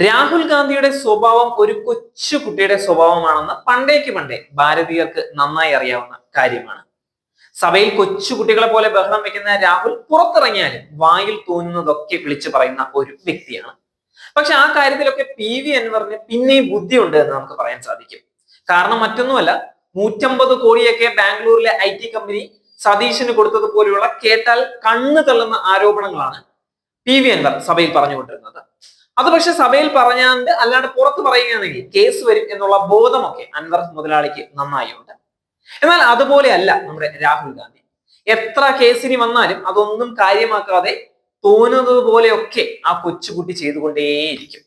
രാഹുൽ ഗാന്ധിയുടെ സ്വഭാവം ഒരു കൊച്ചു കുട്ടിയുടെ സ്വഭാവമാണെന്ന് പണ്ടേ ഭാരതീയർക്ക് നന്നായി അറിയാവുന്ന കാര്യമാണ്. സഭയിൽ കൊച്ചു കുട്ടികളെ പോലെ ബഹളം വെക്കുന്ന രാഹുൽ പുറത്തിറങ്ങിയാലും വായിൽ തോന്നുന്നതൊക്കെ വിളിച്ചു പറയുന്ന ഒരു വ്യക്തിയാണ്. പക്ഷെ ആ കാര്യത്തിലൊക്കെ PV അൻവറിന് പിന്നെയും ബുദ്ധിയുണ്ട് എന്ന് നമുക്ക് പറയാൻ സാധിക്കും. കാരണം മറ്റൊന്നുമല്ല, 150 കോടിയൊക്കെ ബാംഗ്ലൂരിലെ IT കമ്പനി സതീശന് കൊടുത്തതുപോലെയുള്ള കേട്ടാൽ കണ്ണു തള്ളുന്ന ആരോപണങ്ങളാണ് PV അൻവർ സഭയിൽ പറഞ്ഞുകൊണ്ടിരുന്നത്. അത് പക്ഷെ സഭയിൽ പറഞ്ഞാണ്ട് അല്ലാണ്ട് പുറത്ത് പറയുകയാണെങ്കിൽ കേസ് വരും എന്നുള്ള ബോധമൊക്കെ അൻവർ മുതലാളിക്ക് നന്നായി ഉണ്ട്. എന്നാൽ അതുപോലെയല്ല നമ്മുടെ രാഹുൽ ഗാന്ധി. എത്ര കേസിന് വന്നാലും അതൊന്നും കാര്യമാക്കാതെ തോന്നുന്നത് പോലെയൊക്കെ ആ കൊച്ചുകുട്ടി ചെയ്തുകൊണ്ടേയിരിക്കും.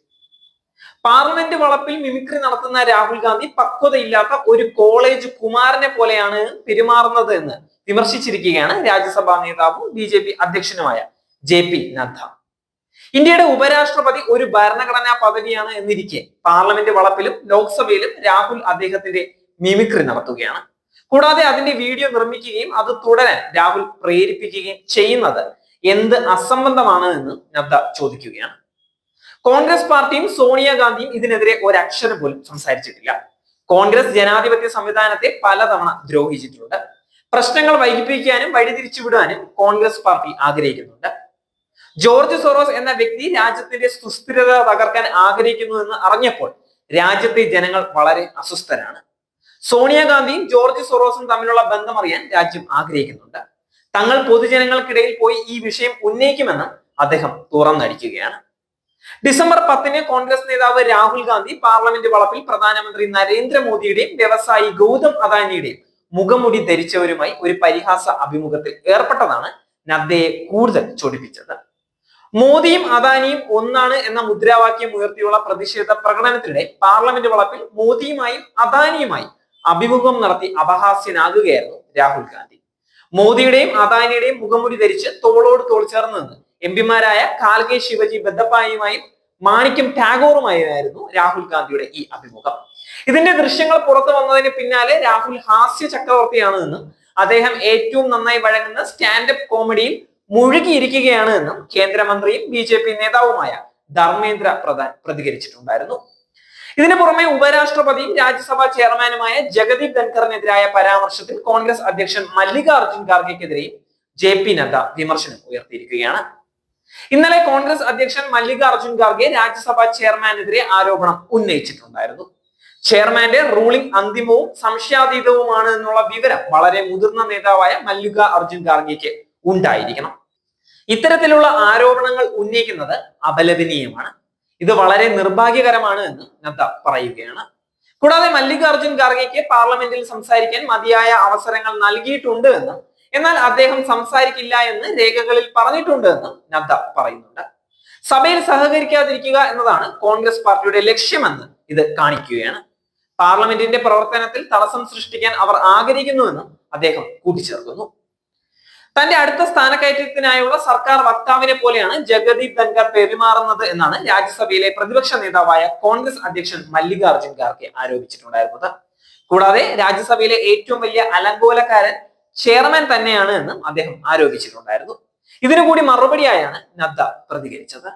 പാർലമെന്റ് വളപ്പിൽ മിമിക്രി നടത്തുന്ന രാഹുൽ ഗാന്ധി പക്വതയില്ലാത്ത ഒരു കോളേജ് കുമാരനെ പോലെയാണ് പെരുമാറുന്നത് എന്ന് വിമർശിച്ചിരിക്കുകയാണ് രാജ്യസഭാ നേതാവും BJP അധ്യക്ഷനുമായ JP നദ്ദ. ഇന്ത്യയുടെ ഉപരാഷ്ട്രപതി ഒരു ഭരണഘടനാ പദവിയാണ് എന്നിരിക്കെ പാർലമെന്റ് വളപ്പിലും ലോക്സഭയിലും രാഹുൽ അദ്ദേഹത്തിന്റെ മിമിക്രി നടത്തുകയാണ്. കൂടാതെ അതിന്റെ വീഡിയോ നിർമ്മിക്കുകയും അത് തുടരാൻ രാഹുൽ പ്രേരിപ്പിക്കുകയും ചെയ്യുന്നത് എന്ത് അസംബന്ധമാണ് എന്ന് നദ്ദ ചോദിക്കുകയാണ്. കോൺഗ്രസ് പാർട്ടിയും സോണിയാഗാന്ധിയും ഇതിനെതിരെ ഒരക്ഷരം പോലും സംസാരിച്ചിട്ടില്ല. കോൺഗ്രസ് ജനാധിപത്യ സംവിധാനത്തെ പലതവണ ദ്രോഹിച്ചിട്ടുണ്ട്. പ്രശ്നങ്ങൾ വൈകിപ്പിക്കാനും വഴിതിരിച്ചുവിടാനും കോൺഗ്രസ് പാർട്ടി ആഗ്രഹിക്കുന്നുണ്ട്. ജോർജ് സോറോസ് എന്ന വ്യക്തി രാജ്യത്തിന്റെ സുസ്ഥിരത തകർക്കാൻ ആഗ്രഹിക്കുന്നു എന്ന് അറിഞ്ഞപ്പോൾ രാജ്യത്തെ ജനങ്ങൾ വളരെ അസ്വസ്ഥരാണ്. സോണിയാഗാന്ധിയും ജോർജ് സോറോസും തമ്മിലുള്ള ബന്ധം അറിയാൻ രാജ്യം ആഗ്രഹിക്കുന്നുണ്ട്. തങ്ങൾ പൊതുജനങ്ങൾക്കിടയിൽ പോയി ഈ വിഷയം ഉന്നയിക്കുമെന്ന് അദ്ദേഹം തുറന്നടിക്കുകയാണ്. ഡിസംബർ 10 കോൺഗ്രസ് നേതാവ് രാഹുൽ ഗാന്ധി പാർലമെന്റ് വളപ്പിൽ പ്രധാനമന്ത്രി നരേന്ദ്രമോദിയുടെയും വ്യവസായി ഗൗതം അദാനിയുടെയും മുഖംമുടി ധരിച്ചവരുമായി ഒരു പരിഹാസ അഭിമുഖത്തിൽ ഏർപ്പെട്ടതാണ് നദ്ദയെ കൂടുതൽ ചൊടിപ്പിച്ചത്. മോദിയും അദാനിയും ഒന്നാണ് എന്ന മുദ്രാവാക്യം ഉയർത്തിയുള്ള പ്രതിഷേധ പ്രകടനത്തിനിടെ പാർലമെന്റ് വളപ്പിൽ മോദിയുമായും അദാനിയുമായും അഭിമുഖം നടത്തി അപഹാസ്യനാകുകയായിരുന്നു രാഹുൽ ഗാന്ധി. മോദിയുടെയും അദാനിയുടെയും മുഖംമുടി ധരിച്ച് തോളോട് തോൾ ചേർന്ന് നിന്ന് MP-മാരായ കാൽകെ ശിവജി ബെദ്ദപ്പായുമായും മാണിക്യം ടാഗോറുമായിരുന്നു രാഹുൽ ഗാന്ധിയുടെ ഈ അഭിമുഖം. ഇതിന്റെ ദൃശ്യങ്ങൾ പുറത്തു വന്നതിന് പിന്നാലെ രാഹുൽ ഹാസ്യ ചക്രവർത്തിയാണ് എന്നും അദ്ദേഹം ഏറ്റവും നന്നായി വഴങ്ങുന്ന സ്റ്റാൻഡപ്പ് കോമഡിയിൽ മുഴുകിയിരിക്കുകയാണ് എന്നും കേന്ദ്രമന്ത്രിയും BJP നേതാവുമായ ധർമ്മേന്ദ്ര പ്രധാൻ പ്രതികരിച്ചിട്ടുണ്ടായിരുന്നു. ഇതിനു പുറമെ ഉപരാഷ്ട്രപതിയും രാജ്യസഭാ ചെയർമാനുമായ ജഗദീപ് ധൻഖറിനെതിരായ പരാമർശത്തിൽ കോൺഗ്രസ് അധ്യക്ഷൻ മല്ലികാർജുൻ ഖാർഗെക്കെതിരെയും JP നദ്ദ വിമർശനം ഉയർത്തിയിരിക്കുകയാണ്. ഇന്നലെ കോൺഗ്രസ് അധ്യക്ഷൻ മല്ലികാർജുൻ ഖാർഗെ രാജ്യസഭാ ചെയർമാനെതിരെ ആരോപണം ഉന്നയിച്ചിട്ടുണ്ടായിരുന്നു. ചെയർമാന്റെ റൂളിംഗ് അന്തിമവും സംശയാതീതവുമാണ് എന്നുള്ള വിവരം വളരെ മുതിർന്ന നേതാവായ മല്ലികാർജുൻ ഖാർഗെക്ക് ഉണ്ടായിരിക്കണം. ഇത്തരത്തിലുള്ള ആരോപണങ്ങൾ ഉന്നയിക്കുന്നത് അപലപനീയമാണ്. ഇത് വളരെ നിർഭാഗ്യകരമാണ് എന്ന് നദ്ദ പറയുകയാണ്. കൂടാതെ മല്ലികാർജുൻ ഖാർഗെക്ക് പാർലമെന്റിൽ സംസാരിക്കാൻ മതിയായ അവസരങ്ങൾ നൽകിയിട്ടുണ്ട് എന്നും എന്നാൽ അദ്ദേഹം സംസാരിക്കില്ല എന്ന് രേഖകളിൽ പറഞ്ഞിട്ടുണ്ട് എന്നും നദ്ദ പറയുന്നുണ്ട്. സഭയിൽ സഹകരിക്കാതിരിക്കുക എന്നതാണ് കോൺഗ്രസ് പാർട്ടിയുടെ ലക്ഷ്യമെന്ന് ഇത് കാണിക്കുകയാണ്. പാർലമെന്റിന്റെ പ്രവർത്തനത്തിൽ തടസ്സം സൃഷ്ടിക്കാൻ അവർ ആഗ്രഹിക്കുന്നുവെന്നും അദ്ദേഹം കൂട്ടിച്ചേർക്കുന്നു. തന്റെ അടുത്ത സ്ഥാനക്കയറ്റത്തിനായുള്ള സർക്കാർ വക്താവിനെ പോലെയാണ് ജഗദീപ് ധൻഖർ പെരുമാറുന്നത് എന്നാണ് രാജ്യസഭയിലെ പ്രതിപക്ഷ നേതാവായ കോൺഗ്രസ് അധ്യക്ഷൻ മല്ലികാർജുൻ ഖാർഗെ ആരോപിച്ചിട്ടുണ്ടായിരുന്നത്. കൂടാതെ രാജ്യസഭയിലെ ഏറ്റവും വലിയ അലങ്കോലക്കാരൻ ചെയർമാൻ തന്നെയാണ് എന്നും അദ്ദേഹം ആരോപിച്ചിട്ടുണ്ടായിരുന്നു. ഇതിനു കൂടി മറുപടിയായാണ് നദ്ദ പ്രതികരിച്ചത്.